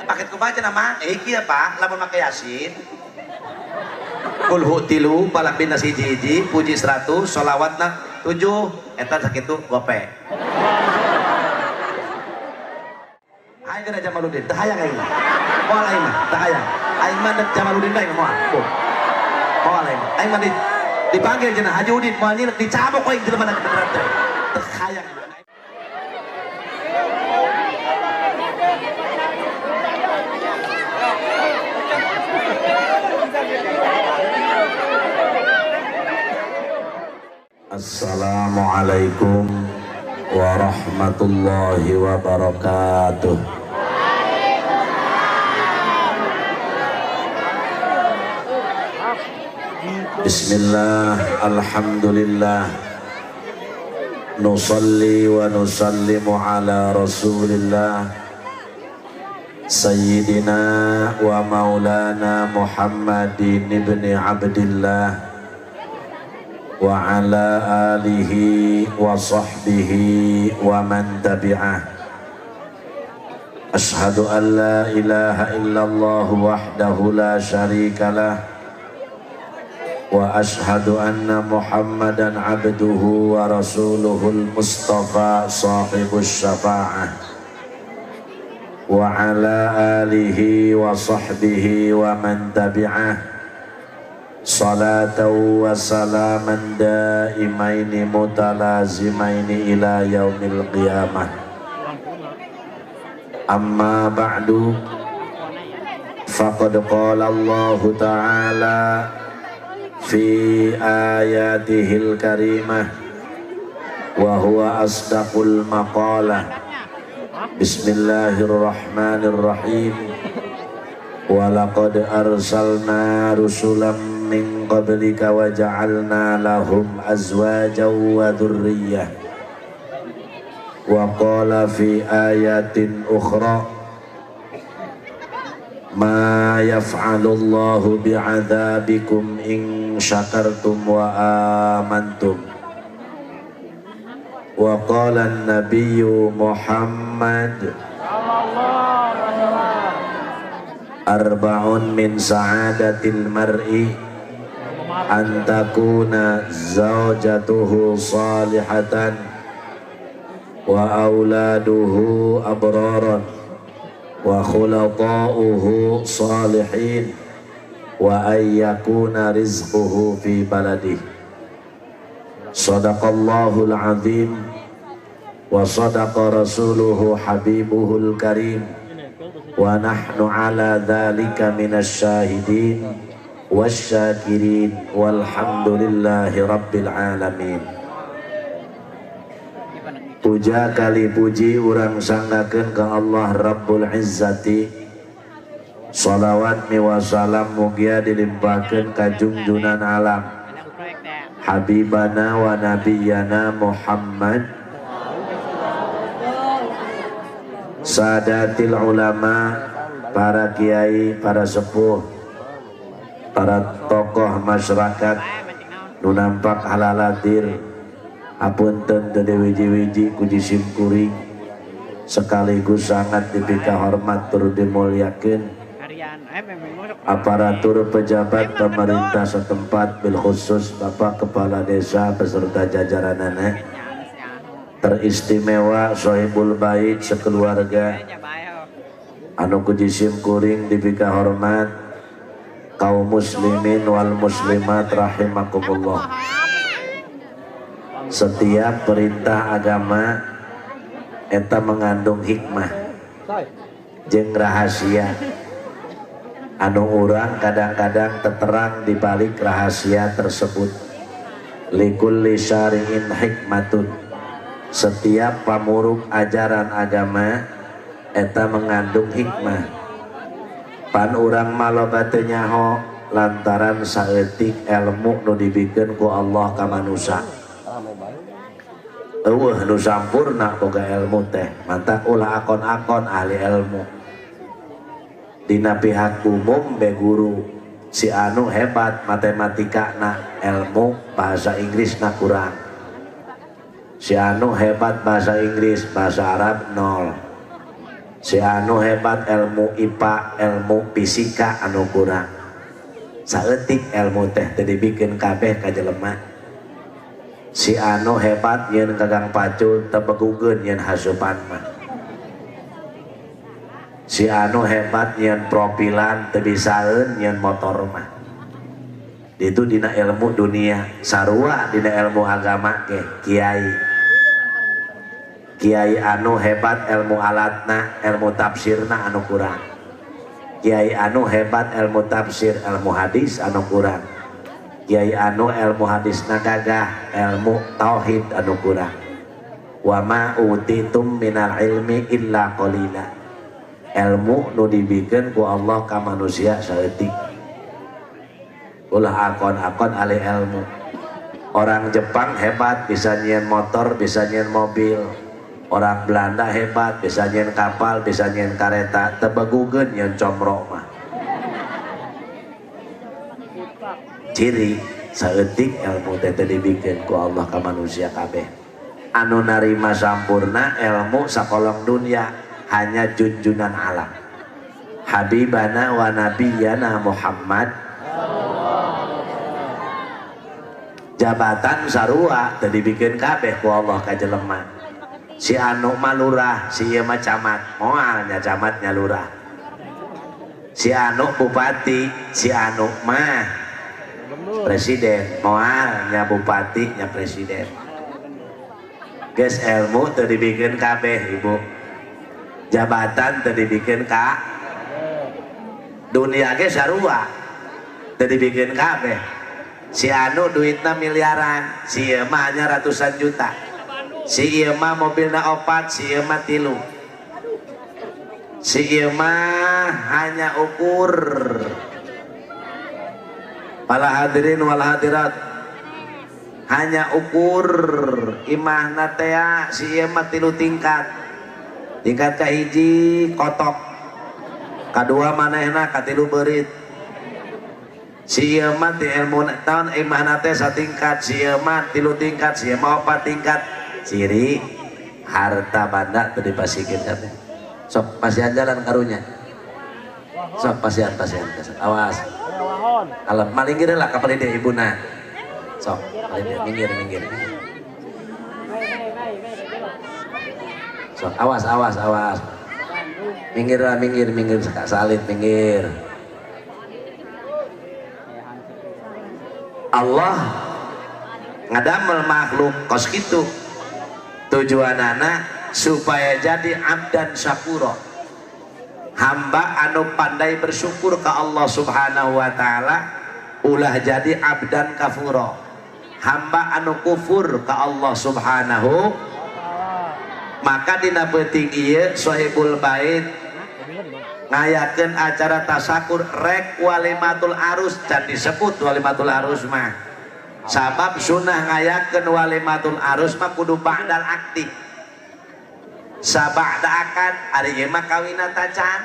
paket ku baca nama kia Pak lamun make Yasin kulhu tilu palapin na siji puji 100 sholawatna 7 eta sakitu gope aing kana Jamaluddin teu hayang aing moal aing mah teu hayang aing mah dek Jamaluddin bae moal aing mah dipanggil cenah Haji Udin moal nyilek dicabok aing jelema na kebenaran teh teu hayang. Assalamualaikum warahmatullahi wabarakatuh. Bismillah, alhamdulillah, nusalli wa nusallimu ala rasulillah Sayyidina wa maulana Muhammadin ibni Abdillah wa ala alihi wa sahbihi wa man tabi'ah. Ashhadu an la ilaha illallah wahdahu la syarikalah wa ashhadu anna Muhammadan abduhu wa rasuluhul mustafa sahibus syafa'ah wa ala alihi wa sahbihi wa man tabi'ah. Salatan wa salaman daimaini mutalazimaini ila yaumil qiyamah. Amma ba'du, faqad qala Allah ta'ala fi ayatihil karimah wa huwa asdaqul maqalah. Bismillahirrahmanirrahim. Wa laqad arsalna rusulam min qablika wa ja'alna lahum azwajan wa dhurriyyah. Wa qala fi ayatin ukhra ma yaf'alu Allahu bi'adzabikum in syakartum wa amantum. Wa qala an-nabiyyu Muhammad arba'un min sa'adatil mar'i an takuna zawjatuhu salihatan wa auladuhu abraran wa khulaqa'uhu salihin wa ayyakuna rizquhu fi baladih. Sadaqallahul azim wa sadaqa rasuluhu habibuhul karim wa nahnu ala dhalika minasy syahidin wasyakirin walhamdulillahi rabbil alamin. Puja kali puji urang sanggakeun ka Allah Rabbul Izzati. Shalawat miwa salam mugia dilimpahkeun ka junjunan alam Habibana wa Nabiyana Muhammad Sadatil ulama, para kiai, para sepuh, para tokoh masyarakat nu nampak halalatir apunten teu wiji-wiji ku jisim kuring sekaligus sangat dipika hormat tur dimulyakeun aparatur pejabat pemerintah setempat bil khusus Bapak Kepala Desa beserta jajaranana, teristimewa sohibul bait sekeluarga anu ku jisim kuring dipika hormat kaum muslimin wal muslimat rahimakumullah. Setiap perintah agama eta mengandung hikmah jeung rahasia anu urang kadang-kadang terterang di balik rahasia tersebut. Likulli syari'in hikmatun, setiap pamuruk ajaran agama eta mengandung hikmah. Pan urang maloba teu nyaho lantaran saeutik ilmu nu dibikeun ku Allah ka manusia. Eueuh nu sampurna boga ilmu teh, mantap ulah akon-akon ahli ilmu. Dina pihak umum be guru si anu hebat matematika na ilmu bahasa Inggris na kurang, si anu hebat bahasa Inggris bahasa Arab nol, si anu hebat ilmu IPA ilmu fisika anu kurang saeutik ilmu teh teu dibikin kabeh ka jelema si anu hebat yeun gagang pacul teu begugeun yeun hasupan mah si anu hebat yeun propilan teu bisaeun yeun motor mah itu dina ilmu dunia sarua dina ilmu agama ge kiai anu hebat ilmu alatna ilmu tafsirna anu kurang kiai anu hebat ilmu tafsir ilmu hadis anu kurang kiai anu ilmu hadisna gagah ilmu tauhid anu kurang wa ma utitum minal ilmi illa qalila ilmu nu dibikeun ku Allah ka manusia saeutik ulah akon-akon alih ilmu orang Jepang hebat bisa nyieun motor bisa nyieun mobil orang Belanda hebat bisa nyieun kapal bisa nyieun kareta teu begugeun nyieun comro mah ciri saeutik ilmu teh teu dibikeun ku Allah ka manusia kabeh anu narima sampurna ilmu sakolong dunia hanya junjunan alam habibana wa nabiyana Muhammad jabatan sarua teu dibikeun kabeh ku Allah ka jelema si anu mah lurah si ieu mah camat moal nya camat nya lurah si anu bupati si anu mah presiden moal nya bupati nya presiden geus ilmu teu dibikeun kabeh ibu jabatan teu dibikeun ka dunia ge sarua teu dibikeun kabeh si anu duitna miliaran si ieu mah hanya ratusan juta si ieu mah mobilna 4 si ieu mah 3 si ieu mah hanya ukur para hadirin wal hadirat hanya ukur imahna teh si ieu mah 3 tingkat tingkat kahiji kotok kadua manehna katilu beurit si ieu mah ti ilmu taun imahna teh satingkat si ieu mah 3 tingkat si ieu mah 4 tingkat ciri harta banda teu dipasikeun kabeh sok pasian jalan karunya sok pasian awas alam malinggir lah ka palide ibuna sok palide minggir sok awas minggir salid minggir Allah ngadamel makhluk kos kitu tujuanana supaya jadi abdan syakura hamba anu pandai bersyukur ke Allah subhanahu wa ta'ala ulah jadi abdan kafura hamba anu kufur ke Allah subhanahu maka dina beuting ieu sahibul bait ngayakeun acara tasakur rek walimatul arus dan disebut walimatul arus mah sabab sunnah ngayakeun walimatul arus mah kudu ba'dal akdi sabada akan ari ieu mah kawina tacan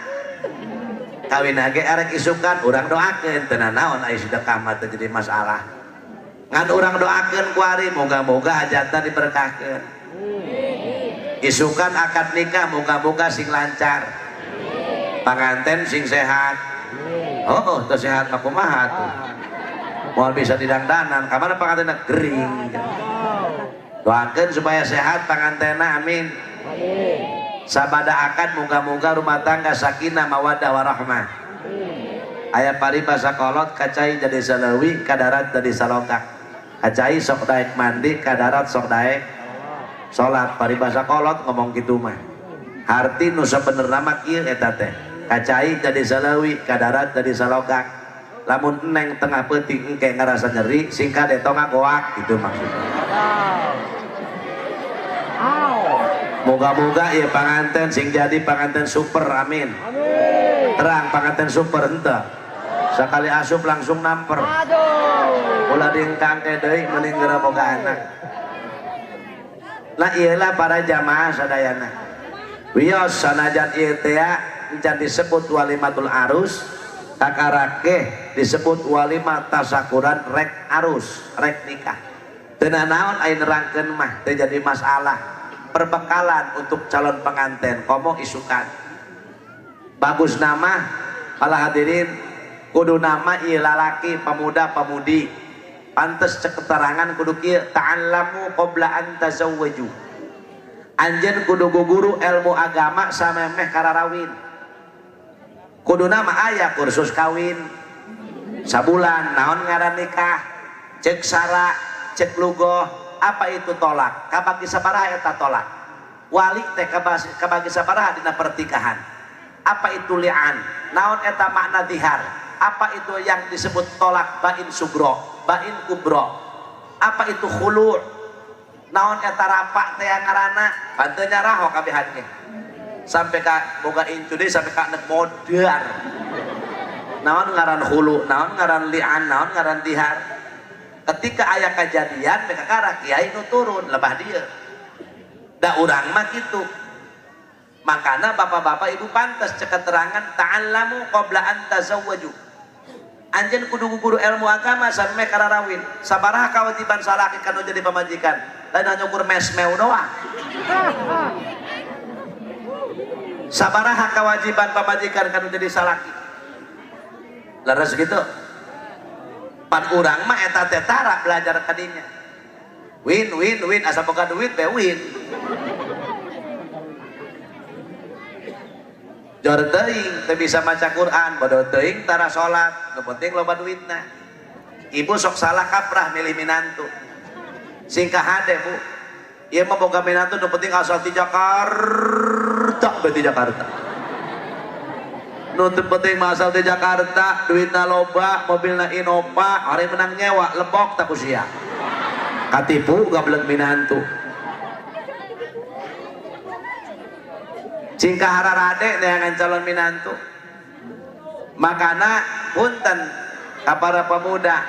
kawina ge arek isukan urang doakeun teu naon aya sedekah mah teu jadi masalah ngan urang doakeun ku ari moga-moga hajatna diberkahkeun isukan akad nikah moga-moga sing lancar panganten sing sehat teu sehat mah kumaha tuh moal bisa didangdanan kamana pangantena gering doakeun supaya sehat pangantena amin sabada akad moga-moga rumah tangga sakinah mawaddah warahmah aya paribasa kolot kacai jadi salawi kadarat jadi salogak kacai sok daek mandi kadarat sok daek salat paribasa kolot ngomong kitu mah harti nu sabenerna mah kieu eta teh kacai jadi salawi kadarat jadi salogak lamun neng tengah peuting engke ngarasa nyeri singkat eta ngagoak gitu maksudnya moga-moga ya panganten sing jadi panganten super amin terang panganten super henteu sakali asup langsung namper ulah diengkang ke deui mending geura boga anak nah iyalah para jamaah sadayana wios sanajan ieu teh encan disebut walimatul arus takarake disebut walimah tasakuran rek arus rek nikah teu naon aya nerangkeun mah teu jadi masalah perbekalan untuk calon pengantin komo isukan bagus nama para hadirin kudu nama ieu lalaki pemuda pemudi pantes cek keterangan kudu kieu ta'allamu qabla an tazawwaju anjeun kudu guguru ilmu agama samemeh kararawin kudu nama aya kursus kawin sabulan naon ngaran nikah cek sara cek lugoh apa itu tolak kabagi sabaraha eta tolak wali teh kabagi sabaraha dina pertikahan apa itu li'an naon eta makna dihar apa itu yang disebut tolak bain sugro bain kubro apa itu khulu' naon eta rapak teh ngaranna panteu nyaraho kabehan ge sampai ka boga incu deui sampai ka nek modar naon ngaran khulu' naon ngaran li'an naon ngaran dihar ketika aya kejadian mereka karah kiai nu turun lebah dia da urang mah kitu makana bapak-bapak ibu pantas cek keterangan ta'allamu qabla an tazawwaju anjeun kudu guru ilmu agama sampai kararawin sabaraha kewajiban salaki kanu jadi pamajikan lain hanya ukur mesmeu doang sabaraha kewajiban pamajikan kanu jadi salaki leres gitu pan urang mah eta teh tara belajar kadinya win asa boga duit teh win jor teuing teu bisa maca Quran bodoh teuing tara salat nu penting loba duitna ibu sok salah kaprah milih minantu singkah hade bu ieu mah boga minantu nu penting asal ti Jakarta berarti Jakarta nu teu penting mah asal ti Jakarta duitna loba mobilna Innova ari menang nyewa lebok tak kusia katipu gablek minantu singkah hararade dengan calon minantu makana punten para pemuda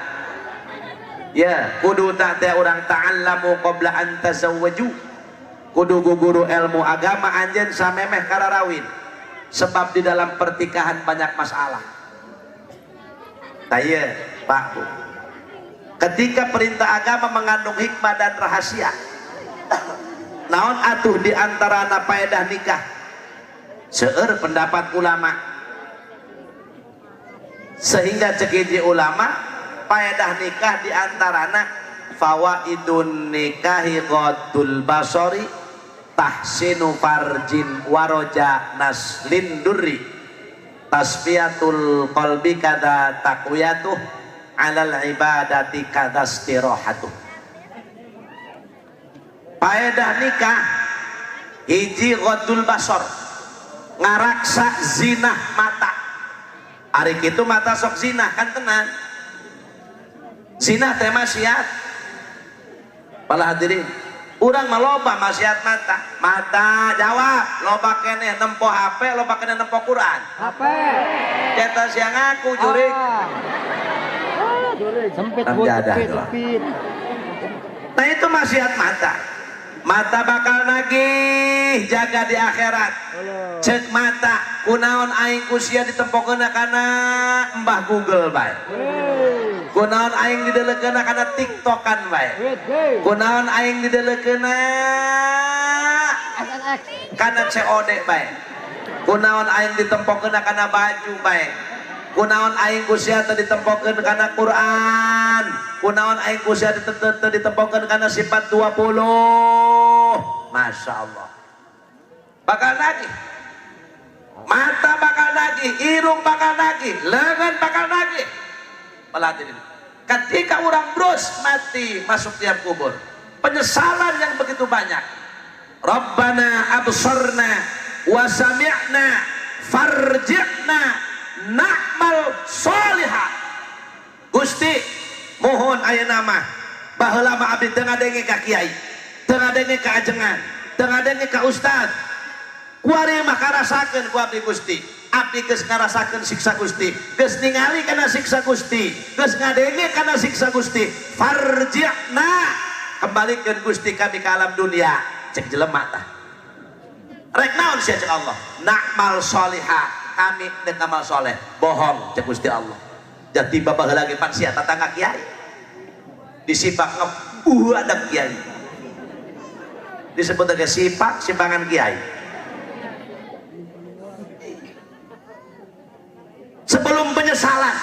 ya kudu tak teh urang ta'allamu qabla an tazawwaju kudu guguru ilmu agama anjeun samemeh kararawin sebab di dalam pertikahan banyak masalah taya Pak Bu ketika perintah agama mengandung hikmah dan rahasia naon atuh di antara faedah nikah seueur pendapat ulama sehingga cekiji ulama faedah nikah diantarana fawaidun nikahi ghaddul basari tahsinu farjin waroja naslin durri tasfiyatul qalbi kada taqwiyatuh alal ibadati kada istirahatuh faedah nikah hiji ghaddul basar ngaraksa zinah mata ari kitu mata sok zinah kan tenang zinah teh maksiat pala hadirin urang mah loba maksiat mata jawab loba keneh nempo HP loba keneh nempo Quran HP eta siang aku jurig jurig sempit sempit nah itu maksiat mata bakal nagih jaga di akhirat cek mata kunaon aing kusia ditempokeun kana Mbah Google bae kunaon aing didelekeun kana TikTokan bae kunaon aing didelekeun kana COD bae kunaon aing ditempokeun kana baju bae kunaon aing kusia teu ditempokeun kana Quran kunaon aing kusia teu ditempokeun kana sifat 20 Masya Allah bakal nagih mata bakal nagih irung bakal nagih lengan bakal nagih pelatihan ketika orang terus mati masuk tiap kubur penyesalan yang begitu banyak Rabbana absarna wa sami'na farji'na na'mal solihah Gusti mohon aya nama baheula mah abdi teu ngadenge ka kiai teu ngadenge ka ajengan teu ngadenge ka ustad kuari mah karasakeun ku abdi Gusti abdi geus ngarasakeun siksa Gusti geus ningali kana siksa Gusti geus ngadenge kana siksa Gusti farji'na kembalikeun Gusti kami ka alam dunia cek jelema tah rek naon sia cek Allah na'mal solihah kami dek amal soleh bohong cek Gusti Allah jadi babaheula ge pan sia tatangga kiai disipak ngebuadak kiai disebut aja sipak simpangan kiai sebelum penyesalan.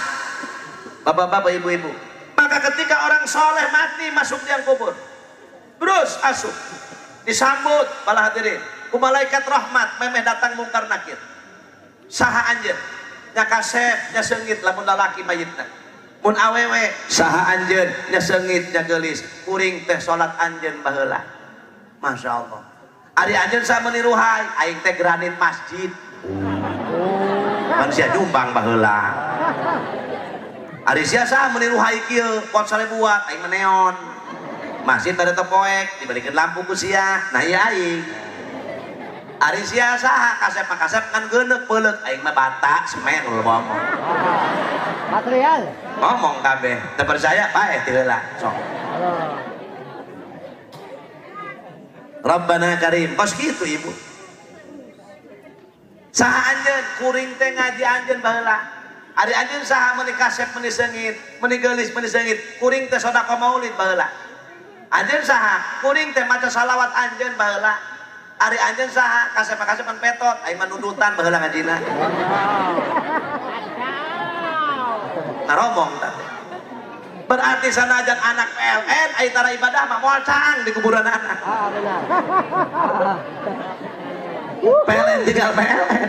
Bapak-bapak, ibu-ibu, maka ketika orang soleh mati masuk liang kubur, terus asup disambut para hadirin ku malaikat rahmat, memeh datang mungkar nakir. Saha anjeun nya kasep nya seungit lamun lalaki mayitna, mun awewe saha anjeun nya seungit nya geulis, kuring teh salat anjeun baheula. Masya Allah, ari anjeun sameni ruhai aing teh granit masjid, manusia jumbang baheula. Ari sia saha meni ruhai kieu pot sare buat aing meneon masjid pada tepoek dibalikin lampu ku sia, nah iya aing. Ari sia saha kasep kan geuneuk peuleuk aing mah bata semen lu ngomong. Material. Ngomong kabeh, teu percaya bae ti heula sok. Rabbana Karim, kos kitu ibu. Saha anjeun kuring teh ngaji anjeun baheula. Ari anjeun saha meuni kasep meuni seungit, meuni geulis meuni seungit, kuring teh sodaqah maulid baheula. Anjeun saha kuring teh maca salawat anjeun baheula. Ari anjeun saha kasep-kasepan petot aing mah nudutan baheula ngajina. Naromong tah. Berarti sanajan anak PLN aya tara ibadah mah moal caang di kuburan anak. Benar. PLN tinggal PLN.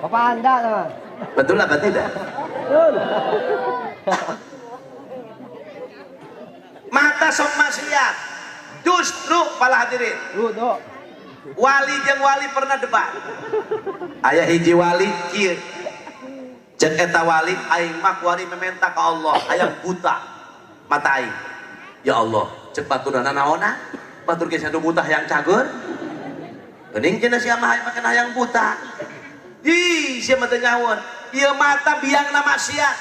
Bapak Anda teman. Betul apa tidak? Betul. Mata sok maksiat. Justru pala hadirin. Duduk. Wali jeung wali pernah debat. Aya hiji wali kieu. Cek eta wali aing mah kuari mementa ka Allah, hayang buta mata aing. Ya Allah, cek baturna naonna? Batur geus anu buta hayang cager. Geuning cenah sia mah hayang buta. Ih, sia mah teu nyawon. Ieu mata biangna maksiat.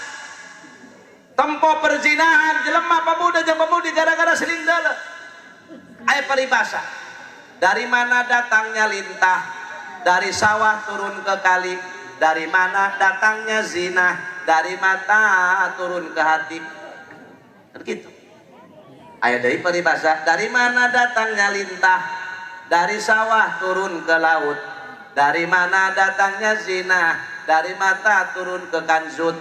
Tempo perzinahan jelema pemuda jeung pemudi gara-gara seling deuleu. Aya paribasa. Dari mana datangnya lintah? Dari sawah turun ke kali. Dari mana datangnya zina? Dari mata turun ke hati. Kan gitu. Aya deui paribasa. Dari mana datangnya lintah? Dari sawah turun ke laut. Dari mana datangnya zina? Dari mata turun ke kanzut.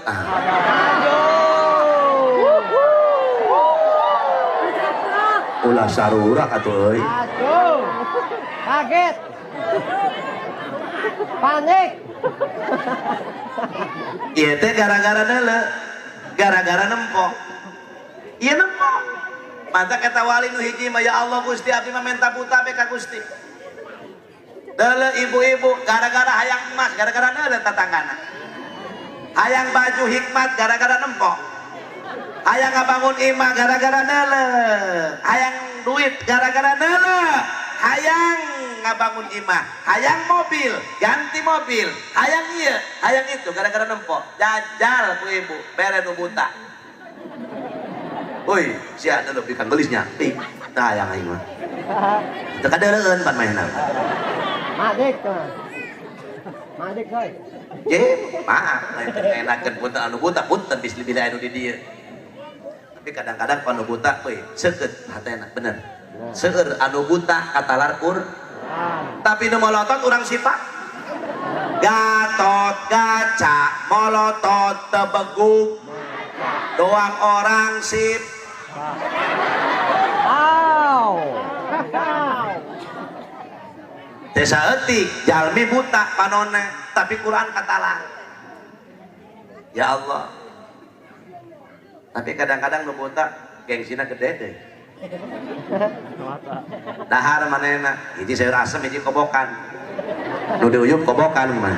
Ulah sarurak atuh euy. Aduh. Kaget. Panik. Ieu teh gara-gara deuleu. Gara-gara nempok. Ieu nempok. Mata kata wali nu hiji mah ya Allah Gusti abdi mah menta buta be ka Gusti. Deuleu ibu-ibu gara-gara hayang emas, gara-gara deuleu tatanggana. Hayang baju hikmat gara-gara nempok. Hayang ngabangun imah gara-gara deuleu. Hayang duit gara-gara deuleu. Hayang ngabangun imah, hayang mobil, ganti mobil, hayang ieu, hayang itu gara-gara nempok. Jajal ku ibu, bere nu buta. Woi, sia deuleu pikan gelisnya. Ih, teu hayang aing mah. Teu kadeuleueun pan mainna. Madik teman. Madik coy. Ye, maaf, lain teu enakeun punten anu buta, punten bis lebih anu di dieu. Tapi kadang-kadang anu buta, euy, seukeut hatena, bener. Seueur anu buta katalar tapi nu molotot urang sifat Gatot gaca molotot tebeguk doang orang sip. Desa etik jalmi buta panone tapi Quran katalang. Ya Allah. Tapi kadang-kadang nu buta gengsina gede deh. Dahar manehna hiji sayur asem hiji kobokan. Nu diuyup kobokan mah.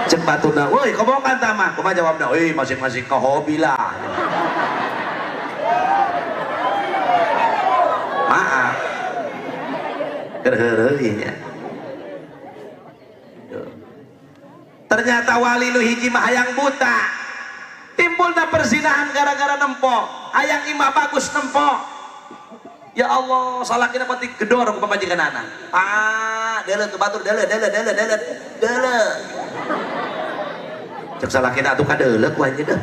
Cek baturna, "Woi, kobokan tah mah." Kumaha jawabna? "Euy, masing-masing ka hobi lah." Maaf. Keureuh nya. Ternyata wali nu hiji mah hayang buta. Timbulna perzinahan gara-gara nempok. Hayang imah bagus nempok. Ya Allah, salah kena pati gedor ku pamajikan anak. Deuleu ke batur deuleu. Cek salah kena atuh kadeuleu ku anjeun deh.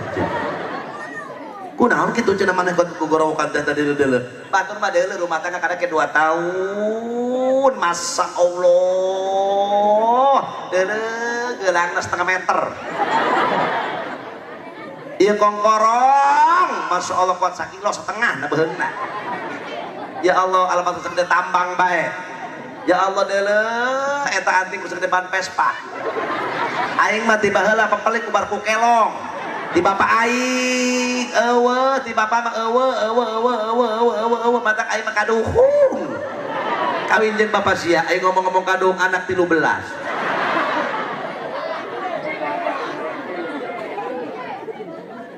Kunaon kitu cenah maneh ku gorowokan teh tadi deuleu. Batur mah deuleu rumah tangga kada ke 2 tahun. Masya Allah. Deuleu gelangna setengah meter. Ieu kongkorong, masya Allah kuat sakilo setengah na beheungna. Ya Allah, alamat segede tambang bae. Ya Allah deuleuh eta anting ku segede ban Vespa. Aing mah tiba heula pepelik kubar ku kelong. Di bapak aing eueuh, di bapak mah eueuh matak aing mah kaduhung. Kawin jeung bapak sia, aing ngomong-ngomong kaduhung anak 13.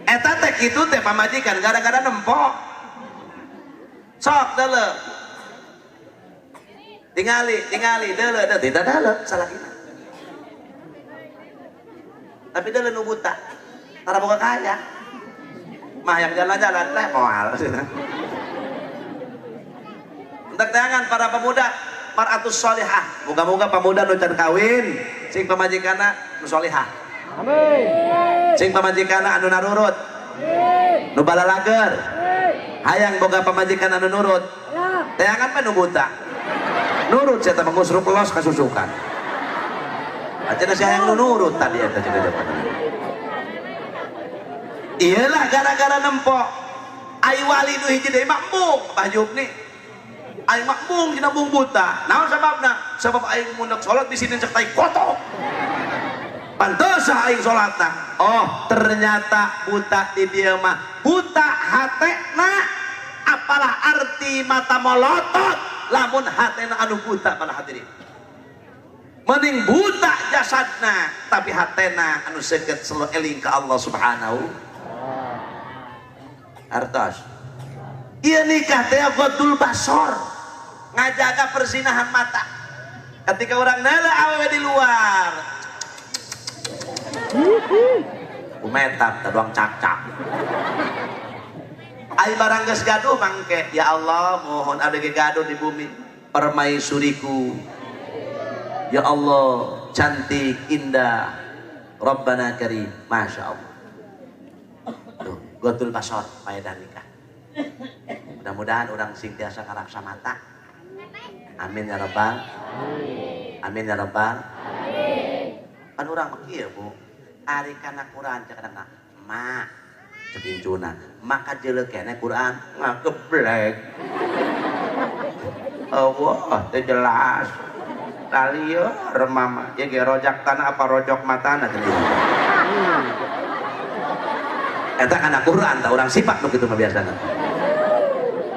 Eta teh kitu teh pamajikan gara-gara nempok. Sok deuleuh. Tingali deuleuh tidak deuleuh salakina. Tapi deuleuh nu buta. Tara boga kaya. Mah yang jalan-jalan teh moal cenah. Untuk tangan para pemuda mar'atus sholihah. Moga-moga pemuda nu can kawin sing pamajikanna nu sholihah. Amin. Sing pamajikanna anu narurut. Nu balalager. Hayang boga pamajikan anu nurut. Teangan mah nu buta. Nurut saya teh ngusruk los kasusukan. Aja si hayang nu nurut tadi eta cenah jawaban. Iyalah gara-gara nempok. Ai wali nu hiji deui makmung, Bajuk nih. Aing makmung dina mung buta. Naon sababna? Sabab aing mun salat di sini cek tai kotok. Pantes aing salatna. Oh, ternyata buta di dieu mah. Buta hatena. Apalah arti mata molotot lamun hatena anu buta pada hadirin. Mending buta jasadna tapi hatena anu seukeut selalu eling ka Allah Subhanahu. Artos. Ieu nikah teh ghadul basar. Ngajaga persinahan mata. Ketika orang neula awewe di luar. Kumetab taduang cak-cak. Ai barang geus gaduh mangke, ya Allah mohon ada gaduh di bumi. Permaisuriku. Ya Allah cantik indah. Rabbana Karim. Masya Allah. Tuh, ghadul basar faedah nikah. Mudah-mudahan orang singtiasa ngaraksa mata. Amin ya rabbal. Amin ya rabbal. Kan urang mah kieu Bu. Ari kana Quran cek kadang ma cepincuna maka jeuleuh keneh Quran ngageblek. Allah teh jelas. Tali ieu remama ye ge rojak tanah apa rojok matana teh. Eta kana Quran tah urang sifat nu kitu mah biasana.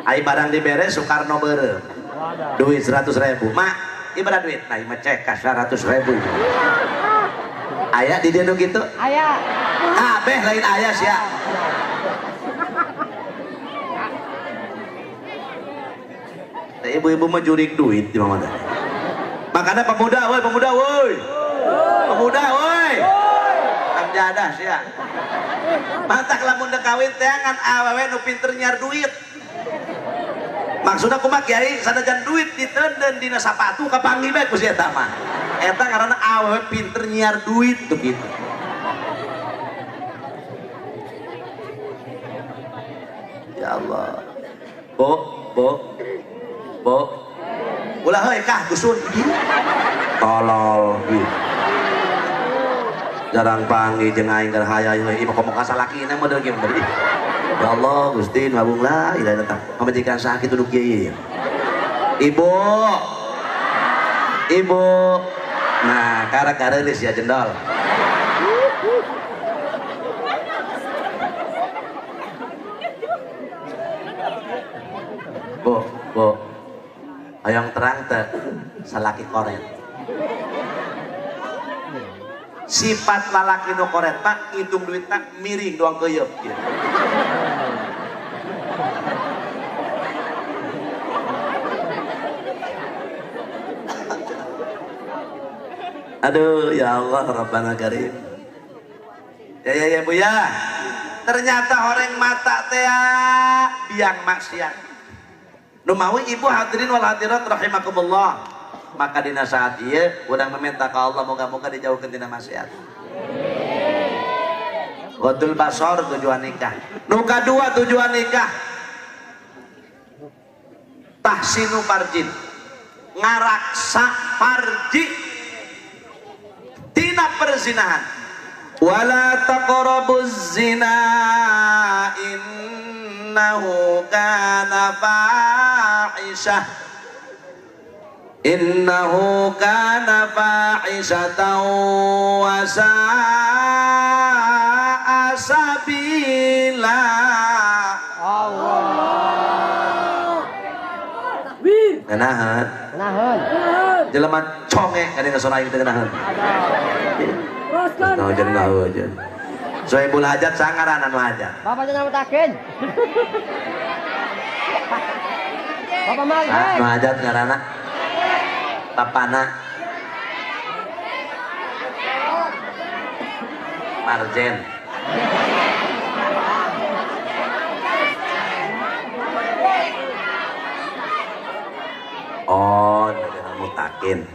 Ai barang dibere Soekarno beureum. Duit 100.000. Mak, ibarat duit. Nah, ima cek ka 100.000. Aya di dieu nu kitu? Aya. Kabeh lain aya sia. Teh ibu-ibu mah jurig duit di mana? Makanya pemuda woi. Pemuda woi. Kang jadah sia. Mantak lamun teu kawin teangan awewe nu pinter nyar duit. Maksudnya kumaha kiai sanajan duit diteudeun dina sapatu kapanggih bae ku si eta mah. Eta ngaranna awewe pinter nyiar duit tuh gitu. Ya Allah. Bo. Ulah heuy kah dusun. Tolol gitu. Jarang panggil jeung aing keur hayang ieu mah komo ka salakina model kieu bener. Ya Allah Gusti ngabung la ilaha illallah. Pamajikan saha kitu nu kieu. Ibu. Nah, kareuleuh ya jendol. Bu. Hayang terang teh salaki koret. Sifat lalaki nu koret pak ngitung duitna miring doang keuyeub kieu. Aduh ya Allah Rabbana Karim. Ya Bu ya. Ternyata horeng mata teh biang maksiat. Nu mawi ibu hadirin wal hadirat rahimakumullah. Maka dina saat ieu urang meminta ka Allah moga-moga dijauhkeun tina maksiat. Ghadul basar tujuan nikah. Nu kadua tujuan nikah. Tahsinu farjin. Ngaraksa farji. Tina perzinahan. Wala taqrabuz zina innahu kana fahisyah. Innahu kana fahishatan wa sa'a sabila. Allah. Wir. Ngeunaheun. Nahan. Jelema conge kade ngasona ieu teh ngeunaheun. Teruskan. Nah, jeung ngaheujeun. Soebul Hajat sangaran anu hajat. Bapak jangan mutakin. Bapak Ah, Malbek. anu hajat ngaranna Papana Marjen. Oh, jangan mutakin.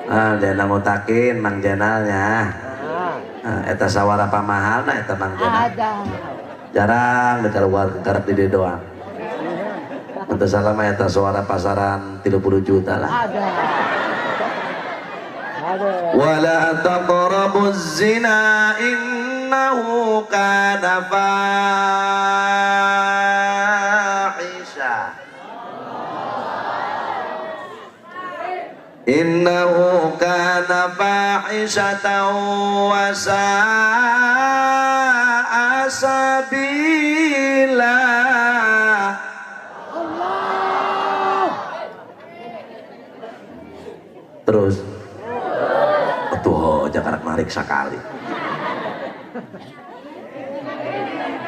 Jangan mutakin Mang Jenalnya. Eta sawara pamahalna eta Mang Jenal. Ada. Jarang dikeluar karep di dieu doang. Untuk salama eta suara pasaran 30 juta lah. Ada. Ada. Wala taqrabuz zina innahu kana fahisha. Innahu kana fahishatan wa sa'a sabila. Terus tuh Jakarta narik sekali.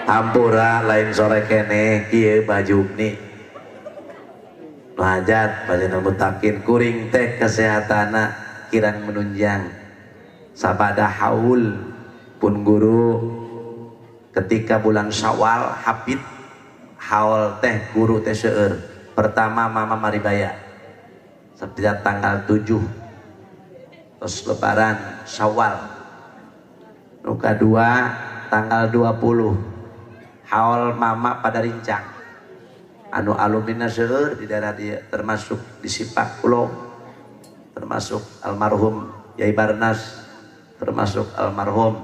Hampura lain sore kene kieu baju nih hajat bajana mutakin kuring teh kesehatana kirang menunjang sabada haul pun guru ketika bulan Syawal hafid haul teh guru teh seueur pertama mama maribaya setiap tanggal 7 terus lebaran Syawal nuka 2 tanggal 20 haul mama pada rincang anu alumina seueur di daerah dia termasuk di Sipak Pulau termasuk almarhum Yai Barnas termasuk almarhum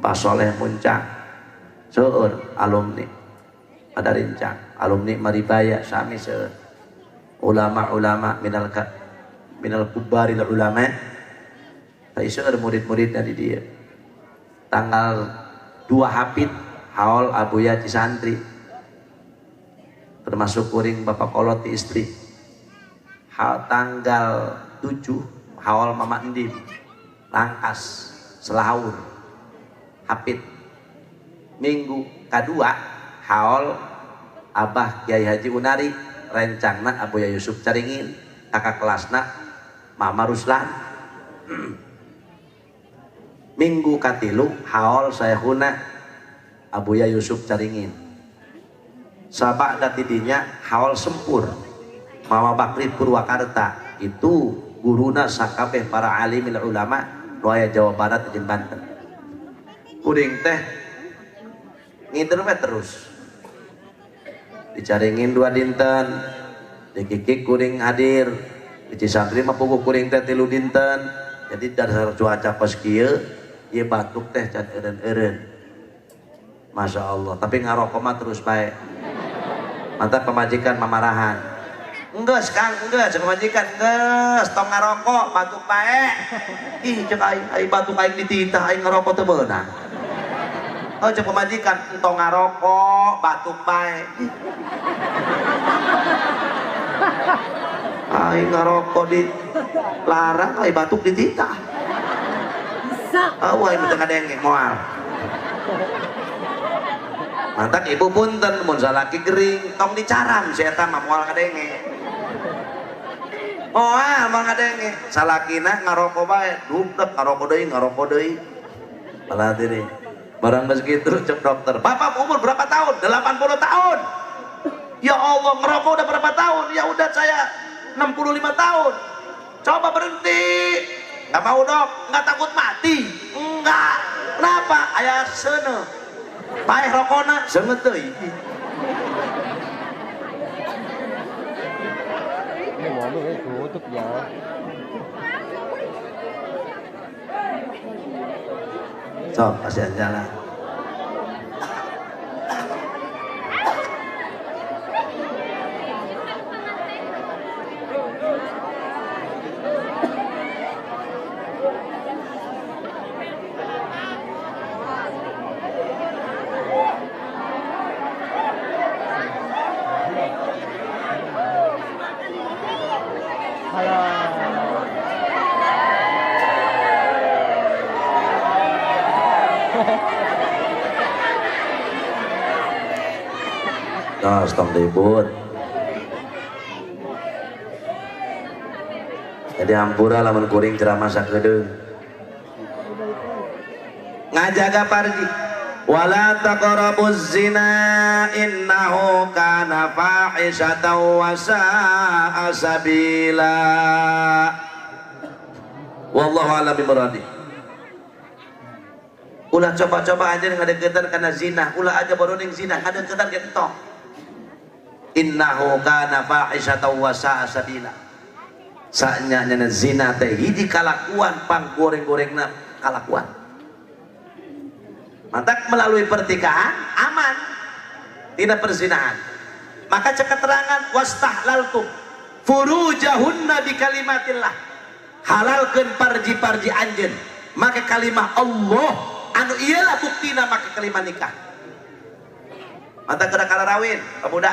Pak Soleh Muncang seueur alumni pada rincang alumni maribaya sami seueur ulama-ulama minal kubaril ulama tadi seueur murid-murid dari dia tanggal 2 hafid haul abuya di santri termasuk kuring bapak kolot di istri tanggal 7 haul mama endim langkas selahur hafid minggu kedua haul abah Kiai Haji Unari rencangna Abuya Yusuf Caringin kakak kelasna Mama Ruslan minggu katilu haul sayhuna Abuya Yusuf Caringin sabak datidinya haul sempur Mama Bakri Purwakarta itu guruna sakabeh para alimil ulama nuaya Jawa Barat jeung Banten kuring teh nginter terus dicaringin 2 dinten dikikik kuring hadir di Cisantri mah puguh kuring teh 3 dinten jadi dasar cuaca pas kieu ieu batuk teh can eureun-eureun Masya Allah tapi ngarokok mah terus baik mantap pemajikan mamarahan enggeus Kang enggeus pemajikan enggeus tong ngarokok batuk baik ih cek aing batuk aing dititah aing ngarokok teu beunang oh cek pemajikan entong ngarokok batuk baik aing ngarokok di larang aing batuk dititah bisa aing teu kadenge moal mantap ibu punten mun salaki gering tong dicaram si eta mah moal kadenge moal moal kadenge salakina ngarokok bae dudek ngarokok deui malah teh barang begitu cek dokter bapak umur berapa tahun 80 tahun ya Allah ngerokok udah berapa tahun ya udah saya 65 tahun coba berhenti nggak mau dok nggak takut mati enggak kenapa ayah sene paeh rokona seungeut teuing Ini mobil tutup ya. Sok kasihan jalan. Nah, stop ribut. Jadi hampura lamun kuring ceramah sakedeung. Ngajaga parji. Wala taqrabuz zina innahu kana fahisyatan wa sa'a sabila. Wallahu a'lam bimuradi. Ulah coba-coba aja ngadeukeutan kana zina, ulah aja baru ning zina ngadeukeutan ge entok. Innahu kana fahisyatan wa sa'a sabila. Saanya nyana zina teh hiji kalakuan pang goreng-gorengna kalakuan. Mantak melalui pertikahan aman, tidak perzinahan. Maka cek keterangan wastahlaltum furujahunna bi kalimatillah. Halalkeun parji-parji anjeun make kalimah Allah anu iyalah buktina make kalimah nikah. Mantak kada kalarawin pemuda.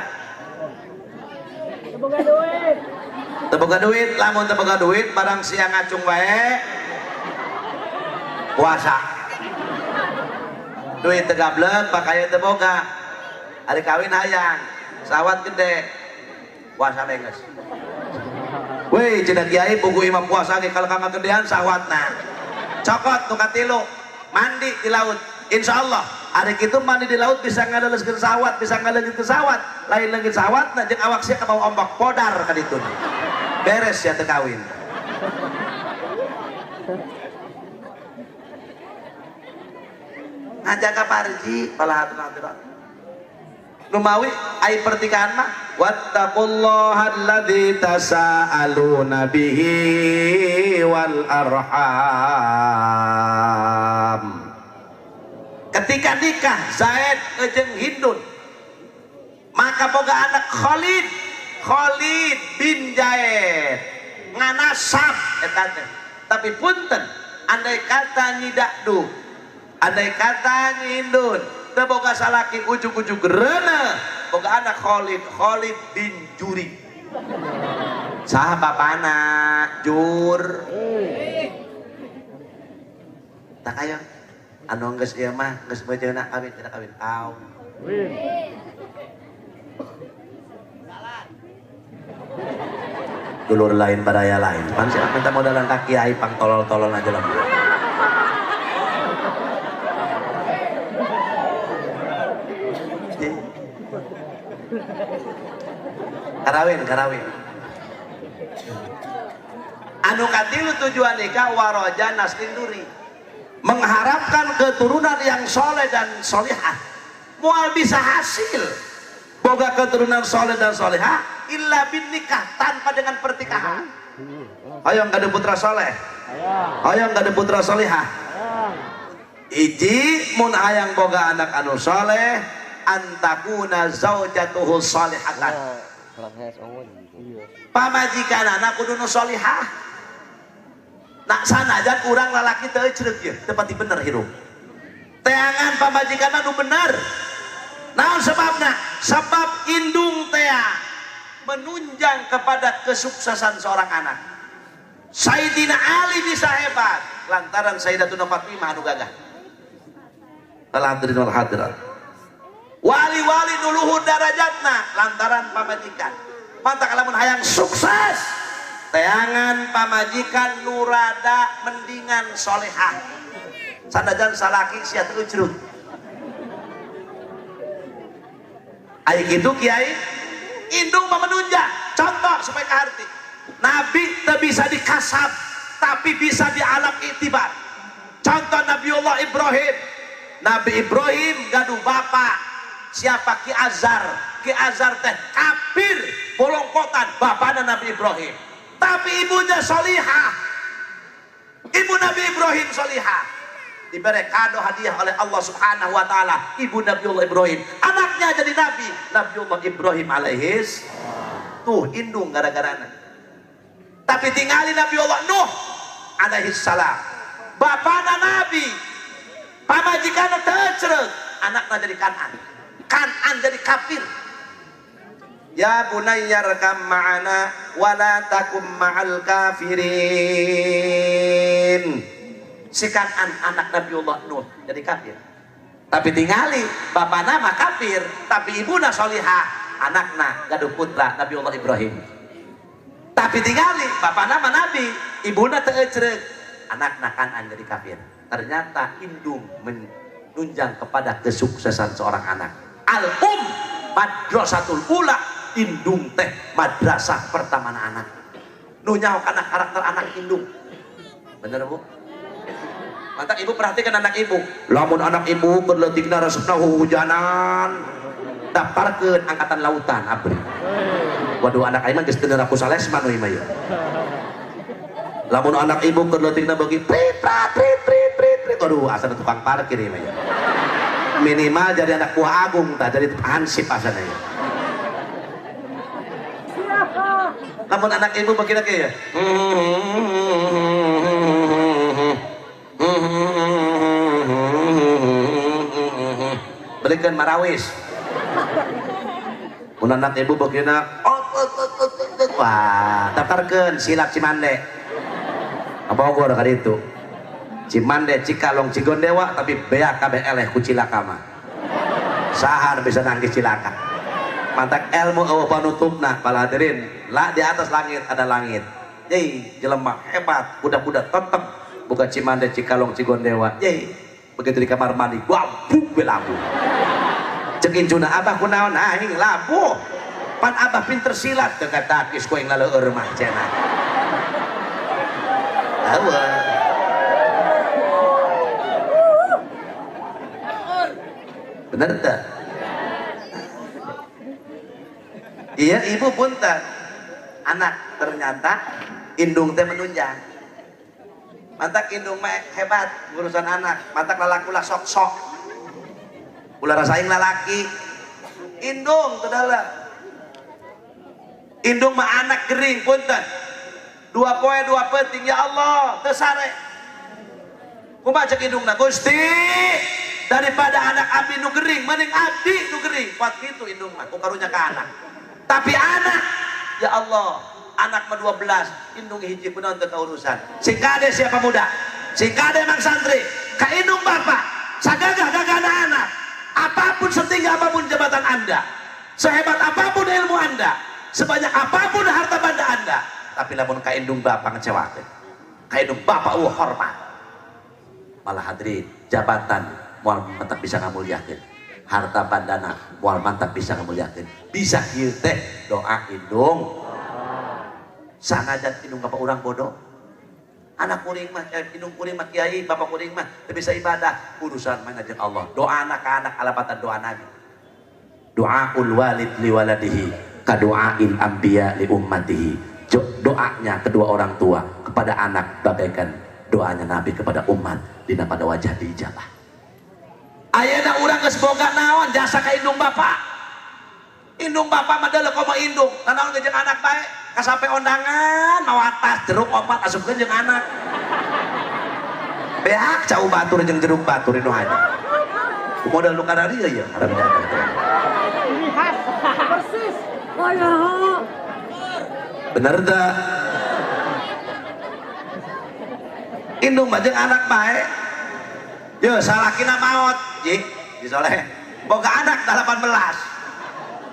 Teboga duit. Teboga duit, lamun teboga duit barang siang ngacung wae puasa. Duit tegablek pakaian teboga. Ari kawin hayang, sawat gede. Puasa beungeus. Weh, cenah kiai buku imam puasa ge kalau kama gedean sawatna. Cokot nu katilu, mandi di laut. Insyaallah hari kitu mandi di laut bisa ngaleuleskeun sawat, bisa ngaleungkeun sawat. Lain leungit sawatna jeung awak sia kabawa ombak podar ka ditu. Beres ya teu kawin. Ngajaga parji palahatun-haturan numawi ai pertikahan mah wattaqullaha alladzi tasaaluna bihi wal arham. Ketika nikah Zaid jeung Hindun maka boga anak Khalid bin Zaid nganasab eta teh. Tapi punten andai kata nyidakdu, andai kata nyindun teu boga salaki ujug-ujug reuna boga anak Khalid bin Juri. Saha bapana Jur tak aya anu geus ieu mah geus bejeuna kawin tidak kawin aw dulur lain baraya lain pan sia minta modalan kaki ai pang tolol-tolol aja lah. Karawin anu katilu tujuan nikah waroja naslin duri, mengharapkan keturunan yang soleh dan solihah. Mual bisa hasil boga keturunan soleh dan solihah illa bin nikah, tanpa dengan pertikahan. Hayang gade putra soleh, hayang gade putra solihah. Iji mun hayang boga anak anu soleh antakuna zaujatuhu solihatan. Pamajikanana kudu nu solihah. Nak sanajan urang lalaki teu ceureuh ieu, teu pati bener hirup. Teangan pamajikanna nu bener. Naon sebabna? Sebab indung tea menunjang kepada kesuksesan seorang anak. Sayyidina Ali bisa hebat lantaran Sayyidatuna Fatimah anu gagah. Alhamdulillah hadirat. Wali-wali nuluhur darajatna lantaran pamajikan. Mantak lamun hayang sukses teangan pamajikan nurada mendingan solehah. Sanajan salaki sia teu ujrut. Ai kitu kiai indung mah menunjang. Contoh supaya kaharti. Nabi teu bisa dikasab tapi bisa di alam itibar. Contoh Nabiullah Ibrahim. Nabi Ibrahim gaduh bapak siapa Ki Azar. Ki Azar teh kafir bolongkotan bapana Nabi Ibrahim. Tapi ibunya solihah. Ibu Nabi Ibrahim solihah. diberi kado hadiah oleh Allah Subhanahu wa taala, ibu Nabiullah Ibrahim, anaknya jadi nabi, Nabiullah Ibrahim alaihis. Tuh indung gara-gara anak. Tapi tinggali Nabiullah Nuh alaihis salam, bapana nabi, pamajikanna tecrek, anaknya jadi Kanan jadi kafir. Ya bunayya rakam ma'ana wala takum ma'al kafirin. Si Kanan anak Nabiullah Nuh jadi kafir. Tapi tinggali bapak nama kafir, tapi ibuna solihah, anakna gaduh putra Nabiullah Ibrahim. Tapi tinggali bapak nama nabi, ibuna teucreuk, anakna Kanan jadi kafir. Ternyata indung menunjang kepada kesuksesan seorang anak. Al-um madrasatul ula, indung teh madrasah pertama anak. Nunyaho kana karakter anak indung. Bener Bu? Mantap ibu perhatikan anak ibu. Lamun anak ibu berletikna resepna hujanan, daftarkeun angkatan lautan abri. Waduh anak aing mah geus teu neuraku salesman we mah ieu. Lamun anak ibu berletikna bagi prit. Waduh asal tukang parkir ieu mah ieu. Minimal jadi anak buah agung tak jadi hansip asalnya ya. Namun anak ibu begini ya, berikan marawis. Mun anak ibu begini, wah daftarkan silat Cimande, Bogor kali itu. Cimande, Cikalong, Cigondewa, tapi beak kabeh eleh ku cilaka mah. Sahar bisa nangis cilaka. Mantak ilmu eueuh panutupna para hadirin. Lah di atas langit ada langit. Yeay, jelema hebat, budak-budak tetep buka Cimande, Cikalong, Cigondewa. Yeay, begitu di kamar mandi, wabuk belabu. Cek incuna abah kunaon aing labuh. Pan abah pinter silat teu katakis ku aing laleueur mah cenah. Awa. Benar tak? Iya ibu pun tak. Anak ternyata indung teh menunjang. Mantak indung mah hebat urusan anak. Mantak lalakulah sok-sok. Ulah rasain lalaki. Indung tedala. Indung mah anak gering punten. 2 poe 2 penting ya Allah teu sare. Kumaha cek indungna Gusti? Daripada anak abdi nu gering mending abdi nu gering kuat gitu indung mah ku karunya ka anak. Tapi anak ya Allah anak mah 12 indung hiji kunaon teu kaurusan. Sing kade siapa muda, sing kade mang santri ka indung bapak sagagah-gagahna anak. Apapun setinggi apapun jabatan Anda, sehebat apapun ilmu Anda, sebanyak apapun harta benda Anda, tapi lamun ka indung bapak ngecewakeun, ka indung bapak hormat, malah hadirin jabatan mual mantap bisa ngamuliakeun, harta bandana mual mantap bisa ngamuliakeun, bisa kieu teh doa indung. Sangajan indung bapak urang bodoh, anak kuring mah indung kuring mah kiai, bapak kuring mah teu bisa ibadah, urusan mah jeung Allah. Doa anak ka anak alapatan doa Nabi. Doaul walid li waladihi ka doail anbiya li ummatihi. Doanya kedua orang tua kepada anak bagaikan doanya Nabi kepada umat dina pada wajah diijabah. Ayeuna urang geus boga naon jasa ka indung bapak. Indung bapak mah deuleu komo indung, nanaon jeung anak bae, kasampe ondangan mawa tas jeruk opat asupkeun jeung anak. Beak cau batur jeung jeruk batur inu hanya. Modal nu kana dieu ya, harap jaga. Lihat persis. Oh ya. Bener dah. Indung mah jeung anak bae. Yo salakina maot, jik, disoleh. Boga anak 18.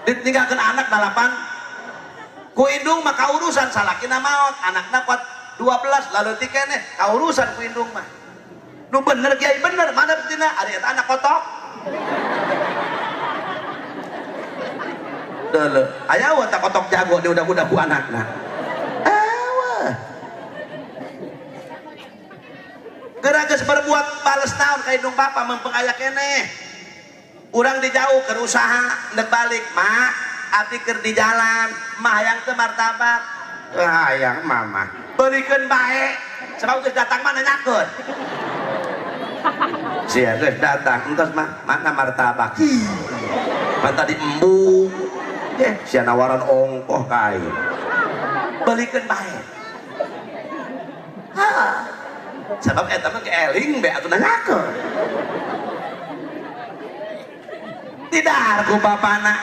Ditinggalkeun anak 8. Ku indung mah kaurusan salakina maot, anakna kuat 12 lalu ti keneh kaurusan ku indung mah. Nu bener kiai bener, mana betina ari eta anak kotok. Deuleu, aya we ta kotok jago di udah-udah ku anakna. Gerages berbuat bales naon ka indung bapak mempengaya keneh. Urang dijauh keur usaha ndek balik, mak abdi keur di jalan, mah hayang teu martabak. Hayang mama. Beurikeun bae. Sabab geus datang mah nanyakeun. Sia geus datang entos mah mana martabak. Pan tadi embung. Sia nawaran ongkoh ka aing. Balikeun bae. Sebab eta mah keeling be atuh nanyakeun. Didahar ku bapana,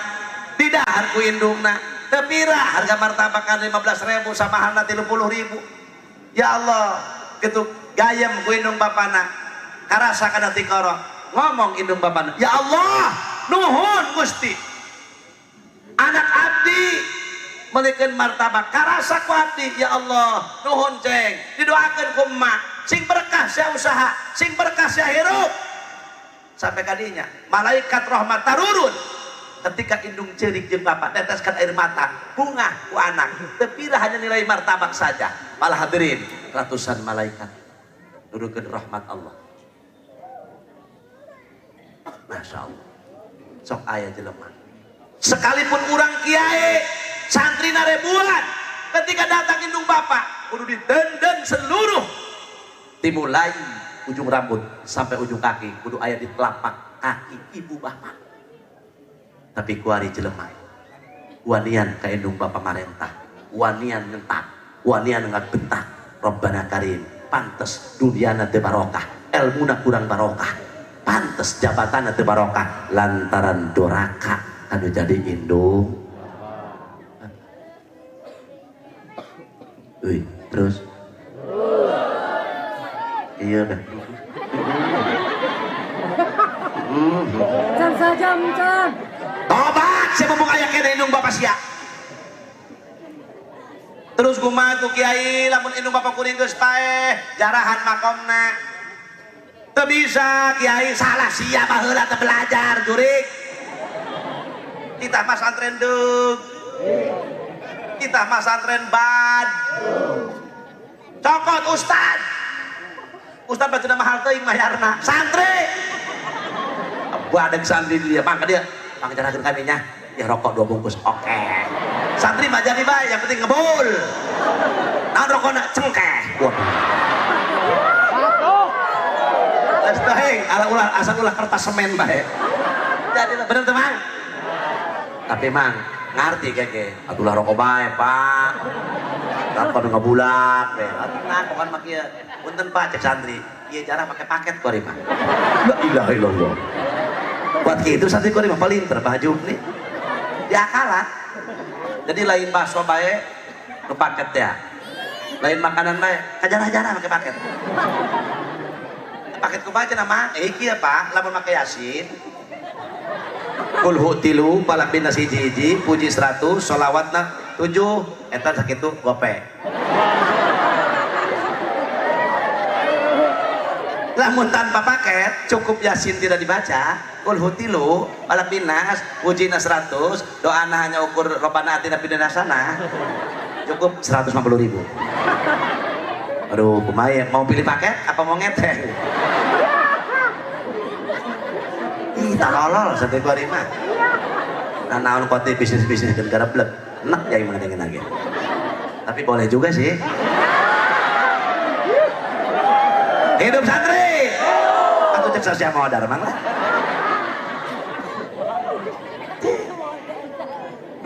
didahar ku indungna. Teu pirah harga martabak 15.000 samahalna 30.000. Ya Allah, kitu gayem ku indung bapana. Karasa kana ti koro. Ngomong indung bapana, "Ya Allah, nuhun Gusti. Anak abdi melikeun martabak karasa ku abdi, ya Allah, nuhun ceng. Didoakeun ku emak, sing berkah sia usaha, sing berkah sia hirup." Sampai kadinya malaikat rahmat tarurun ketika indung ceurik jeung bapak teteskan air mata bunga ku anak. Tepira hanya nilai martabak saja, malah hadirin ratusan malaikat nurukeun rahmat Allah. Masya Allah, sok aya jelema sekalipun urang kiai santrina ribuan ketika datang indung bapak kudu ditenden seluruh dimulai ujung rambut sampai ujung kaki kudu aya di telapak kaki ibu bapak. Tapi kuari jelema wanian ka indung bapak marentah, wanian ngentak, wanian ngabentak. Rabbana Karim, pantes dunyana teu barokah, elmuna kurang barokah, pantes jabatana teu barokah lantaran doraka anu jadi indung. Terus iya dah. Can saja, Can. Tobat, saya mumpung aya kene indung bapak sia. Terus kumaha tuh kiai lamun indung bapak kuring geus paeh jarahan makomna. Teu bisa kiai salah sia baheula teu belajar jurig. Kita mah santren deug. Kita mah santren bad. Cokot ustad. Ustad baca mahal teuing mayarna. Santri. Badeg santri dia, mangka dia pangajarakeun kami nya. Ya rokok 2 bungkus. Oke. Santri mah jadi bae, yang penting ngebul. Naon rokokna cengkeh. Waduh. Geus teuing, ala ulah asal ulah kertas semen bae. Jadi bener teh Mang? Tapi Mang ngarti keke, atulah rokok bae, Pak. Tanpa ngebulak deh. Nah, bukan mak ieu. Punten Pak cek santri. Ieu jarang pakai paket kok mah. La ilaha illallah. Buat kitu santri kok mah paling terbaju nih. Diakalan. Jadi lain bakso bae nu paket ya. Lain makanan bae kajarah-jarah pakai paket. Paket ku bae nama iki ya Pak, lamun make Yasin. Kulhu tilu balak bina siji-hiji puji 100 sholawatna 7 eta sakitu gope. Lamun tanpa paket cukup Yasin tidak dibaca, kulhu tilu balak binas pujina 100 doana hanya ukur robana atina pidana cukup 150.000. Aduh kumaha mau pilih paket apa mau ngeteh? Tak lolol sate kuari mah. Nah naon kote bisnis-bisnis kan garablek. Enak ya yang mengenai lagi. Tapi boleh juga sih. Hidup santri. Aku cek sosial modal mang lah.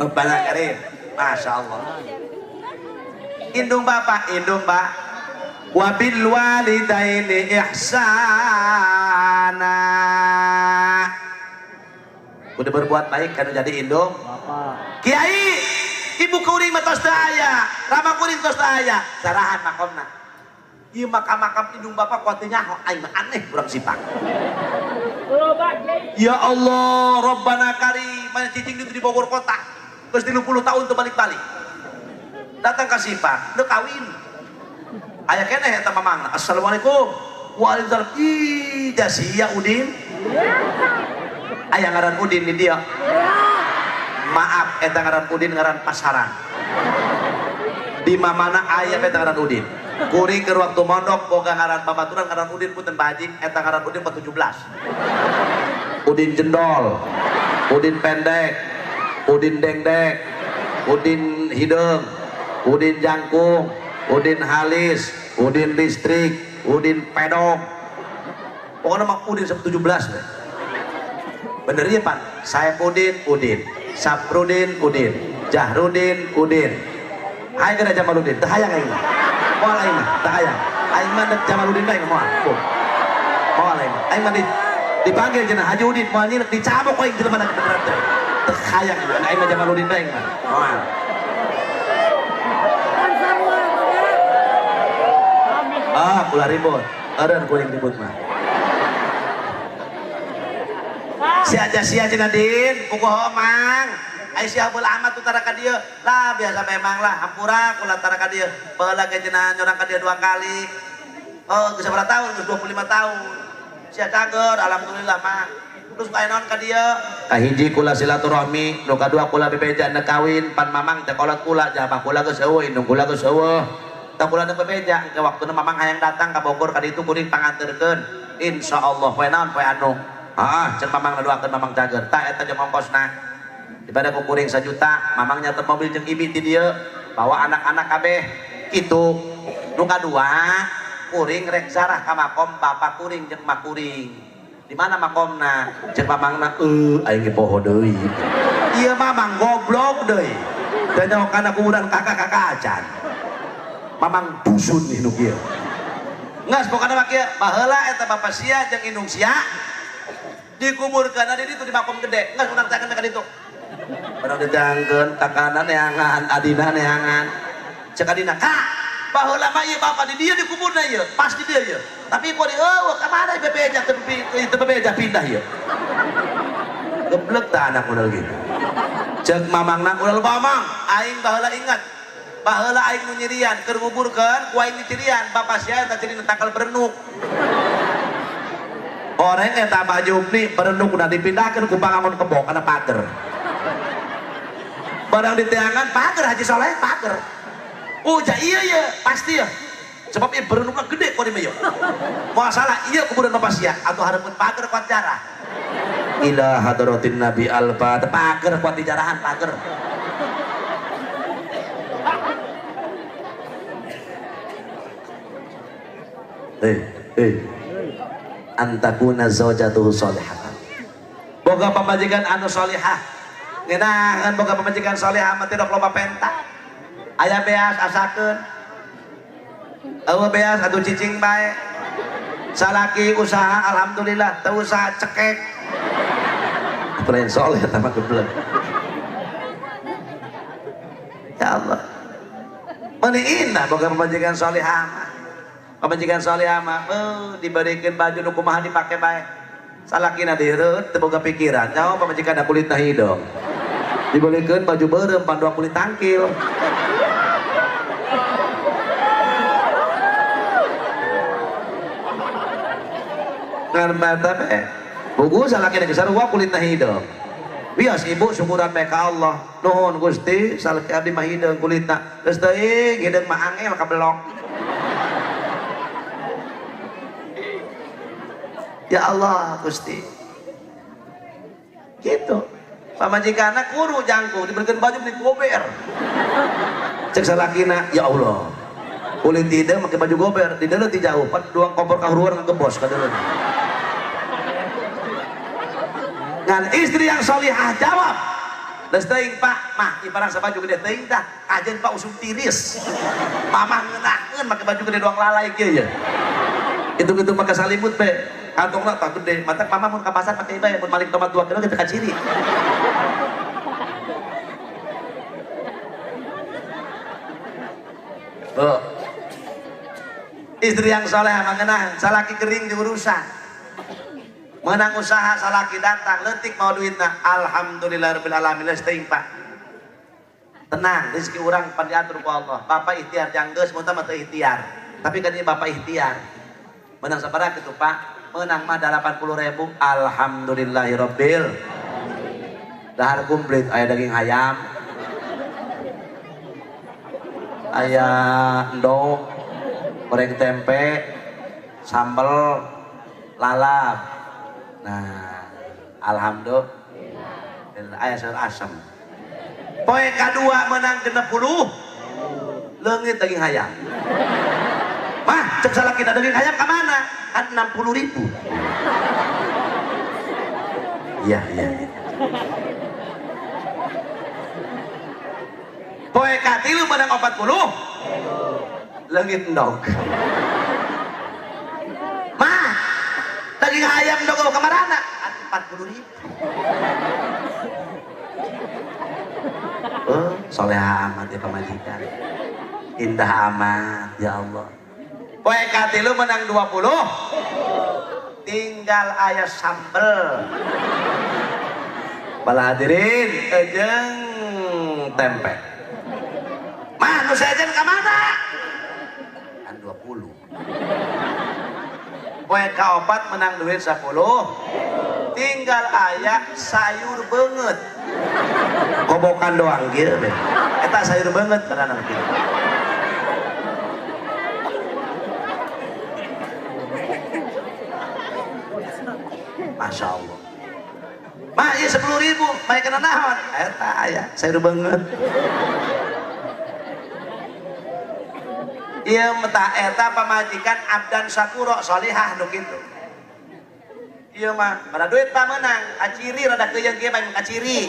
Banyak Karim. Masya Allah. Indung bapak, indung mbak. Wabil walidaini ihsana. Udah berbuat baik kan jadi indung bapak. Kiai ibu kuring mah tos teu aya, rama kuring tos teu aya, sarahan makomna. Ieu makam-makam indung bapak kuatinya aing mah aneh urang sipang. Ya Allah, Rabbana Karim, mana cicing itu di Bogor kota. Geus 30 tahun teu balik-balik. Datang ka sipang, teu kawin. Aya keneh eta mamangna. Assalamualaikum. Waalaikumsalam. Ih, jasia Udin. Aya ngaran Udin di dia. Maaf, eta ngaran Udin ngaran pasaran. Di mana aya eta ngaran Udin. Kuring keur waktu mondok boga ngaran babaturan ngaran Udin punten bajing eta ngaran Udin 17. Udin jendol, Udin pendek, Udin dengdek, Udin hideung, Udin jangkung, Udin halis, Udin listrik, Udin pedok. pokoknya mah Udin 17 deh. Bener ya Pan? Saipudin, Udin, Saprudin, Udin, Jahrudin, Udin. Aing kena Jamaludin, teu hayang aing mah. Moal aing mah, teu hayang. Aing mah dek Jamaludin bae moal. Moal aing mah. Aing mah dipanggil cenah Haji Udin, moal nyilek dicabok aing jelema na beneran teh. Teu hayang aing mah Jamaludin bae mah. Moal. Kula ribut. Eureun kuring ribut mah. Sia cenah Din, kukuho mang. Ai sia beul amat utara ka dieu. Lah biasa memang lah, hampura kula tara ka dieu. Baheula ge cenah nyorang ka dieu 2 kali. Oh, geus sabaraha taun? Geus 25 tahun. Sia cager, alhamdulillah mah. Terus bae naon ka dieu? Kahiji kula silaturahmi, nu kadua kula bebeja na kawin, pan mamang teh kolot kula, jabah kula geus eueuh, indung kula geus eueuh. Tah kula teu bebeja, ke waktuna mamang hayang datang ka Bogor ka ditu kuring panganterkeun. Insyaallah poe naon poe anu. Cen mamang ngadoakeun mamang cager. Tah eta jeung ongkosna. Daripada ku kuring 1 juta, mamang nyatet mobil jeung ibi ti dieu, bawa anak-anak kabeh. Kitu. Nu kadua, kuring rek zarah ka makom bapak kuring jeung mak kuring. Di mana makomna? Cek mamangna, aing ge poho deui. Ieu mamang goblok deui. Teu nyaho kana kuburan kakak-kakak acan. Mamang dusun nu kieu. Ngas pokona mah kieu, baheula eta bapak sia jeung indung sia dikuburkeun di ditu di makom gede. Ngas urang cakeun ka ditu. Urang dijangkeun kakana neangan, adina neangan. Cek adina, "Kak, baheula mah ieu bapak di dieu dikuburna ieu, pas di dieu ieu. Tapi kok di eueuh ka mana bebeja teu bebeja pindah ieu." Geblek tah anak model gitu. Cek mamangna ulah mamang, aing baheula ingat. Baheula aing nu nyirian keur nguburkeun, ku aing dicirian, bapak sia eta cirina tangkal berenuk. Orang eta baju ni berenuk udah dipindahkan ku Bangamun Kebo kana pager. Barang diteangan pager Haji Soleh pager. Ja iya pasti ya. Sebab ieu berenukna gede ku di meuh. Moal salah ieu kuburan bapak sia atuh hareupeun pager kuat jarah. Ila hadratin Nabi alfa pager kuat dijarahan pager. Antakuna zaujatuhu sholihatan. Boga pamajikan anu sholihah. Ngeunaheun boga pamajikan sholihah mah teh dok loba penta. Aya beas asakeun. Eueuh beas atuh cicing bae. Salaki usaha alhamdulillah, teu usaha cekek. Lain soleh eta mah geblek. Ya Allah. Meuniinna boga pamajikan sholihah mah. Pamajikan solehah mah diberikan baju nu kumaha dipake bae. Salakina direut teu boga pikiran. Nyaho pamajikan kulitna hidung. Dibelikeun baju beureum panduan kulit tangkil. Ngan mata bae. Bugu salakina geus sarua kulitna hidung. Bias ibu syukuran bae ka Allah. Nuhun Gusti, salaki abdi mah hidung kulitna. Geus teuing hidung mah angel ka belok. Ya Allah Gusti gitu pamajikanna kuru jangku diberikan baju beli gober cek salakina ya Allah kulit hidung pakai baju gober di dalam ti jauh pan duang kompor kahuruan ngebos ka dalam ngan istri yang solihah jawab dan teuing Pak mah ibarang sabaju gede teuing tah ajen Pak usum tiris mamah ngeunaheun make baju gede doang lalai kieu ya itu maka salimut pe kantongna tak gede mata mama mun ka pasar pakai bae mun maling tomat 2 kilo kita kaciri. Istri yang soleh mangeunah salaki kering diurusan menang usaha salaki datang leutik mau duitna alhamdulillahirabbil alamin geus teuing Pak tenang rezeki urang pan diatur ku Allah bapak ikhtiar janggeus mun teh teu ikhtiar tapi kan ieu bapak ikhtiar menang sabaraha kitu Pak menang mah 80.000 alhamdulillahirabbil dahar komplit aya daging ayam aya endog goreng tempe sambal lalap nah alhamdulillah aya sayur asem poe kadua menang 60 leungit daging ayam mah cek salah kita daging ayam kemana? Kan 60.000. Iya. Poe katilu pada 40. Leungit endog. Mah, daging ayam endog kemarana? Kan 40.000. Soleha amat ya pamajikan. Indah amat ya Allah. Poe katilu menang 20. Tinggal aya sambel. Bala hadirin ejeng tempe. Mah nu sejen ka mana? Kan 20. Poe kaopat menang duit 10. Tinggal aya sayur beungeut. Kobokan doang kieu teh. Eta sayur beungeut karana kieu. Masya Allah. Mah iya 10.000, mah kena naon? Eta aya sayur beungeut. Ieu meta eta pamajikan abdan sakuro solihah nu kitu. Ieu mah pada duit mah meunang, kaciri rada keuyeung kieu mah kaciri.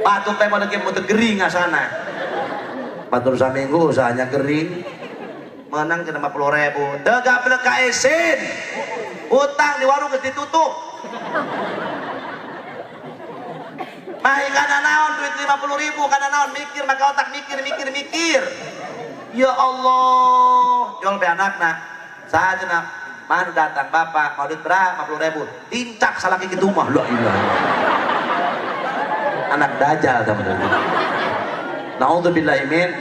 Batuk teh mah kieu teu gering asana. Batur saminggu usahanya gering. Menang cenah 50.000. Teu gablek ka esin. Utang di warung geus ditutup. Mah kana naon duit 50.000 kana naon mikir maka otak mikir. Ya Allah, jual be anakna. Sajeuna mah datang bapak mau duit berapa 50.000. Tincak salaki kitu mah la ilaha. Anak dajal ta bener. Naudzubillahi min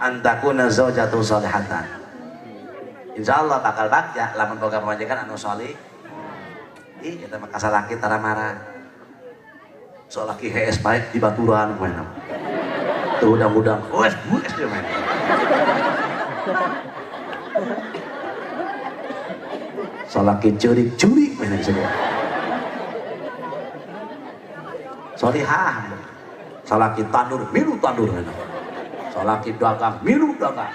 antakuna zaujatu salihatan. Insyaallah bakal bagja lamun boga pamajikan anu salih. Ih eta mah kasalaki tara marah. Salaki hees baik di baturan kumaha. Teu udang-udang. Wes dia main. Salaki curik main saja. Salihah. Salaki tandur milu tandur. Salaki dagang milu dagang.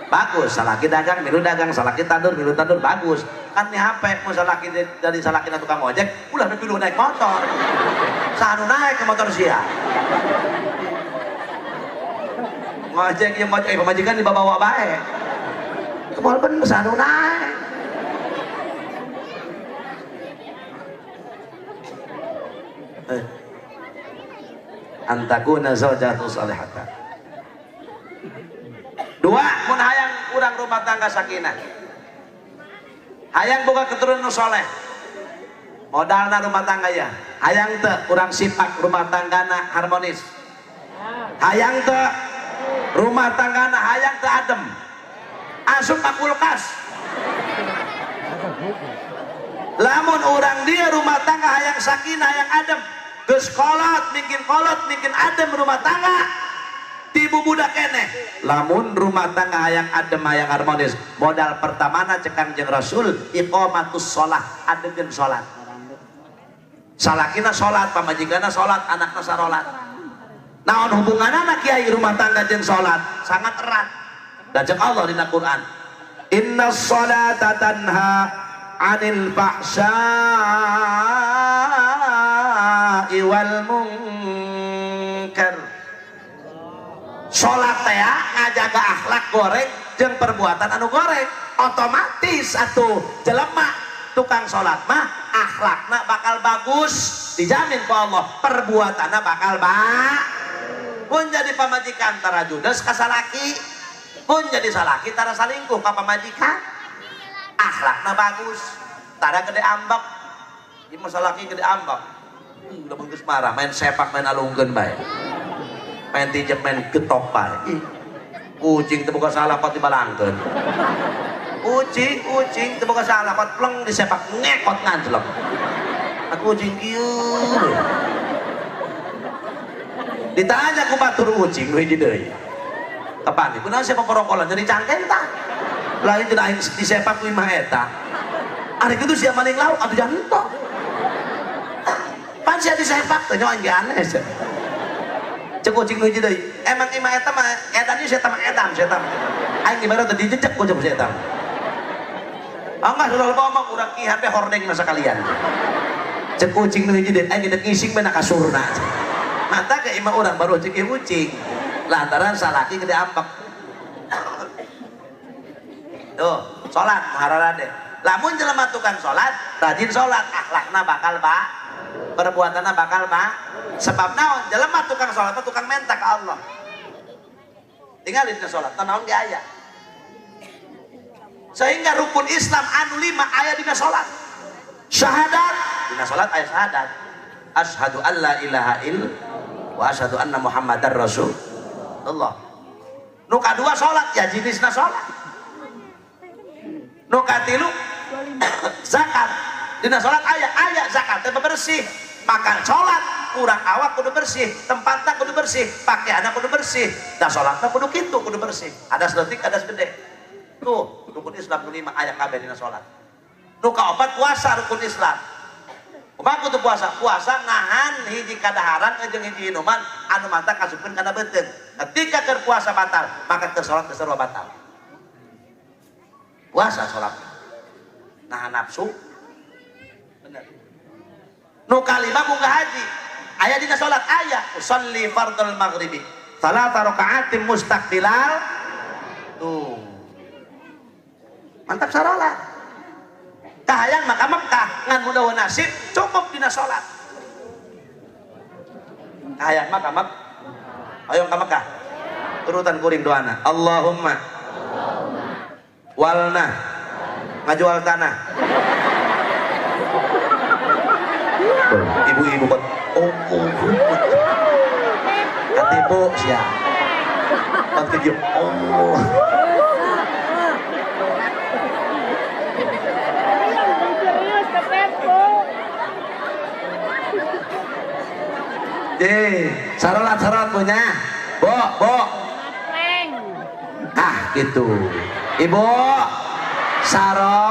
Bagus, salaki dagang, milu dagang, salaki tandur, milu tandur, bagus. Kan nih HP, mau salaki dari salaki na tukang ojek, ulah pilu naik motor. Sanu naik ke motor sia. Ngojek yang ngojek, pemajikan dibawa bae. Kemal bener sanu naik. Antakuna zaujatu salihatan. 2, mun hayang urang rumah tangga sakinah. Hayang boga keturunan nu soleh. Modalna rumah tangga ya. Hayang teu urang sifat rumah tanggana harmonis. Hayang teu rumah tanggana hayang teu adem. Asup ka kulkas. Lamun urang dia rumah tangga hayang sakinah hayang adem. Geus kolot, bikin adem rumah tangga. Tibu budak keneh. Lamun rumah tangga hayang adem hayang harmonis, modal pertamana cek Kangjeng Rasul iqamatus shalah, adegeun salat. Salakina salat, pamajikana salat, anakna sarolat. Naon hubunganana kiai rumah tangga jeung salat? Sangat erat. Dan cek Allah dina Quran, innas salata tanha 'anil fahsya'i wal munkar. Salat teh ngajaga akhlak goreng jeung perbuatan anu goreng. Otomatis atuh jelema tukang salat mah akhlakna bakal bagus, dijamin ku Allah. Perbuatanna bakal pun jadi pamajikan tara judes ka salaki, pun jadi salaki tara salingkuh ka pamajikan. Akhlakna bagus, tara gede ambek. Ieu salaki gede ambek. Udah geus marah main sepak main alungkeun bae. Main tijem main getok bae. Kucing teu boga salah pot dibalangkeun. Kucing teu boga salah pot pleng disepak ngekot nganclok. Kucing kieu. Ditanya ku batur kucing nu hiji deui. Kapan kunaon sia paporokolan jadi cangkeng tah? Lain teu aing disepak ku imah eta. Ari kitu sia maling lauk atuh jantok. Pan sia disepak teh nyawa ge aneh sia. cek kucing nu hiji deui emang imah eta mah edan ieu eta mah edan aing ibarat teh dijejek ku jeung eta angah ulah ngomong urang ki hade hordeng sekalian cek kucing nu hiji deui aing geus ngising beuna kasurna mata ke imah urang baru cek kucing lantaran salaki gede ambek tuh sholat maharara deh lamun jelema tukang sholat rajin sholat akhlakna bakal perbuatanna bakal sebab naon jelema tukang sholat tukang menta ke Allah tinggalin ke sholat naon ge aya sehingga rukun Islam anu 5 aya dina sholat syahadat dina sholat aya syahadat asyhadu an la ilaha illallah wa asyhadu anna muhammadar rasulullah nu kadua sholat ya jenisna sholat nu katilu zakat dina sholat aya zakat teh bersih makan sholat kurang awak kudu bersih tempatnya kudu bersih pakaiannya kudu bersih dan sholatnya kudu kitu kudu bersih ada seletik ada gede tuh rukun Islam nu 5 aya kabeh dina sholat nu kaopat puasa rukun Islam kumaha kudu puasa nahan hiji kadaharan jeung hiji minuman anu mata kasupkeun kana beuteung ketika keur puasa batal maka keur sholat geus batal puasa sholat nahan nafsu bener nu kalima munggah haji aya dina sholat aya usolli fardul maghribi salata raka'atin mustaqbilal tuh mantap sarolat kahayang maka Mekah ngan mudah nasib cukup dina sholat kahayang maka ayo ka Mekah urutan kuring doana Allahumma walna ngajual tanah ibu-ibu kok katipu sia katipu sarolat punya bo gitu ibu saro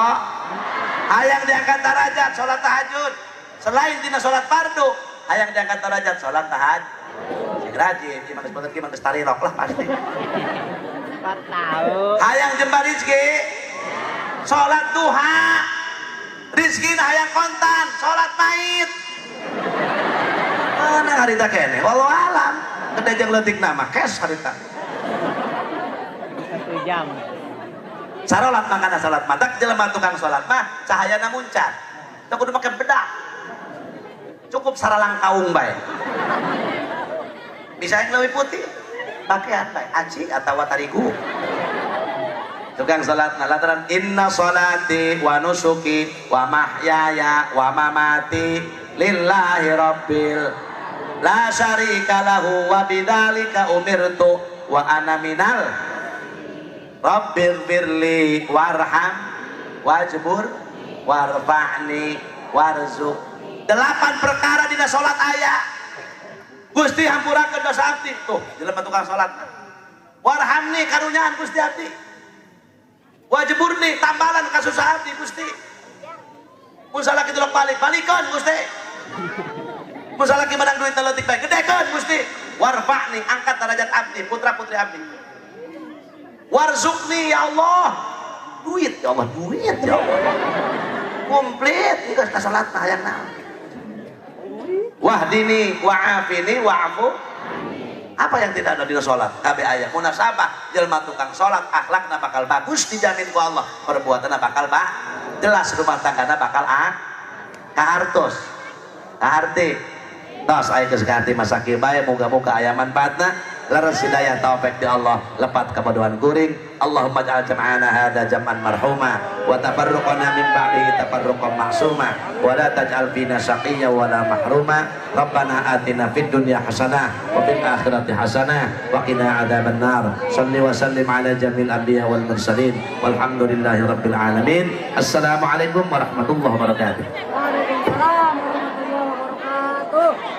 hayang diangkat derajat sholat tahajud selain dina sholat fardu hayang diangkat derajat sholat tahajud sing rajin iman geus iman geus tarirok lah pasti hayang jembar rizki sholat duha rizkina hayang kontan sholat maid mana harita kene walau alam gede jeung leutik nama kes harita 1 jam sarolat makana salat matak jelema tukang salat mah cahayana muncat teu kudu make bedak cukup saralang kaung bae bisa yang lebih putih pakaian bae aci atawa tarigu tukang salat lantaran inna sholati wa nusuki wa mahyaya wa mamati lillahi rabbil la syarika lahu wa bidzalika umirtu wa ana minal rabbil firli warham wajbur warfa'ni warzuq 8 perkara dina salat aya Gusti hampurakeun dosa abdi tuh jelema tukang salat warhamni karunyaan Gusti abdi wajburni tambalan kasusah abdi Gusti musalah kitu balikeun Gusti musalah ki menang duit leutik bae gedekeun Gusti warfa'ni angkat derajat abdi putra putri abdi warzuqni ya Allah duit ya Allah duit ya Allah komplit geus ka salat hayang naon wahdini wa'afini wa'fu apa yang tidak ada di salat kabeh aya munasabah jelema tukang salat akhlakna bakal bagus dijamin ku Allah perbuatanna bakal jelas rumah tanggana bakal kahartos kaharti tos aya geus kaharti masa kieu bae muga-muga aya manfaatna laras hidayah taufik di Allah lepat kepaduan kuring Allahumma ja'al jam'ana hadza jam'an marhuma wa tafarruqana min ba'dihi tafarruqan ma'suma wa la taj'al fina shaqiyyan wa la mahruma rabbana atina fid dunya hasanah wa fil akhirati hasanah wa qina adzaban nar shalli wa sallim ala jamil anbiya wal mursalin walhamdulillahi rabbil alamin assalamu alaikum warahmatullahi wabarakatuh. Waalaikumsalam warahmatullahi wabarakatuh.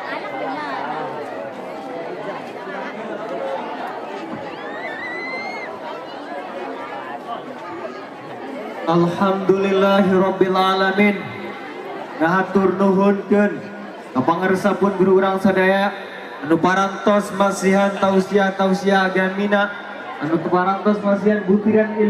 Alhamdulillahirabbil alamin. Ngahatur nuhunkeun ka pangaresapun guru urang sadaya anu parantos masihan tausiah agan mina anu parantos masihan butiran ilmu